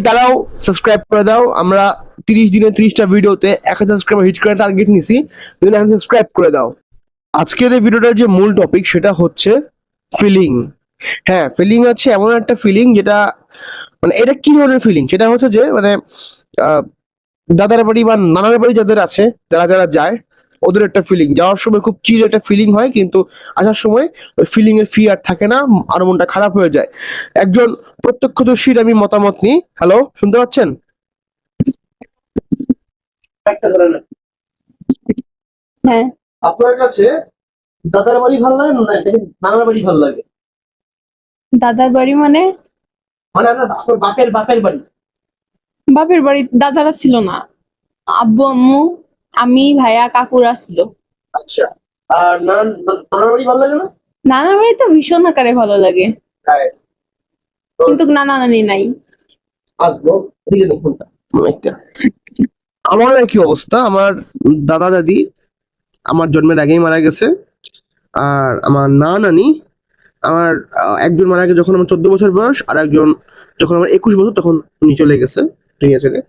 দাঁড়াও, সাবস্ক্রাইব করে দাও। আমরা 30 দিনে 30টা ভিডিওতে 1000 সাবস্ক্রাইবার হিট করার টার্গেট নিছি। তুমি এখন সাবস্ক্রাইব করে দাও। আজকের এই ভিডিওটার যে মূল টপিক সেটা হচ্ছে ফিলিং। হ্যাঁ, ফিলিং হচ্ছে এমন একটা ফিলিং যেটা মানে এটা কি ধরনের ফিলিং, সেটা হচ্ছে যে মানে আহ, দাদার বাড়ি বা নানার বাড়ি যাদের আছে, যারা যারা যায়, ওদের একটা ফিলিং, যাওয়ার সময় খুব চিল একটা ফিলিং হয়, কিন্তু আসার সময় ওই ফিলিং এর ফি আর থাকে না, আর মনটা খারাপ হয়ে যায়। একজন প্রত্যক্ষদর্শীর আমি মতামত নিই। হ্যালো, শুনতে পাচ্ছেন? একটা ধরে নেন, হ্যাঁ, আপনার কাছে দাদার বাড়ি ভালো লাগে না নানার বাড়ি ভালো লাগে? দাদার বাড়ি মানে মানে আপনার বাপের বাপের বাড়ি। বাপের বাড়ি দাদারা ছিল না, আব্বু আম্মু আমি ভাইয়া কাকুরা ছিল। আচ্ছা, আর নানার বাড়ি ভালো লাগে না? নানার বাড়ি তো ভীষণ আকারে ভালো লাগে, হ্যাঁ, কিন্তু নানা নানি নাই। আসবো, এদিকে দেখুন একটা। আমারও একই অবস্থা। আমার দাদা দাদি আমার জন্মের আগেই মারা গেছে। আর আমার নানি, আমার একজন মারা গেছে যখন আমার 14 বছর বয়স, আর একজন যখন আমার 21 বছর, তখন উনি চলে গেছে দুনিয়া ছেড়ে।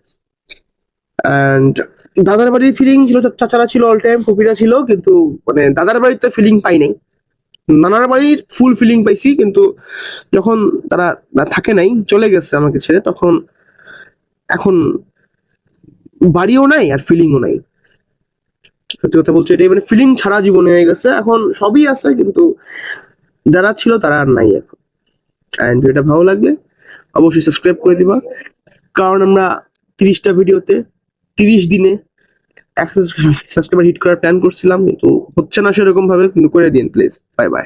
অ্যান্ড দাদার বাড়ির ফিলিং ছিল, চাচারা ছিল অল টাইম, ফুপিরা ছিল, কিন্তু মানে দাদার বাড়িতে ফিলিং পাই নাই। নানার বাড়ির ফুল ফিলিং পাইছি, কিন্তু যখন তারা থাকে নাই, চলে গেছে আমাকে ছেড়ে, তখন এখন বাড়িও নাই আর ফিলিংও নাই। সত্যি কথা বলছি, এটাই মানে ফিলিং ছাড়া জীবনে হয়ে গেছে। এখন সবই আছে, কিন্তু যারা ছিল তারা আর নাই এখন। অ্যান্ড ভিডিওটা ভালো লাগলে অবশ্যই সাবস্ক্রাইব করে দিবা, কারণ আমরা 30টা ভিডিওতে 30 দিনে 1000 সাবস্ক্রাইবার হিট করার প্ল্যান করছিলাম, কিন্তু হচ্ছে না সেরকম ভাবে, কিন্তু করে দিন প্লিজ। Bye bye.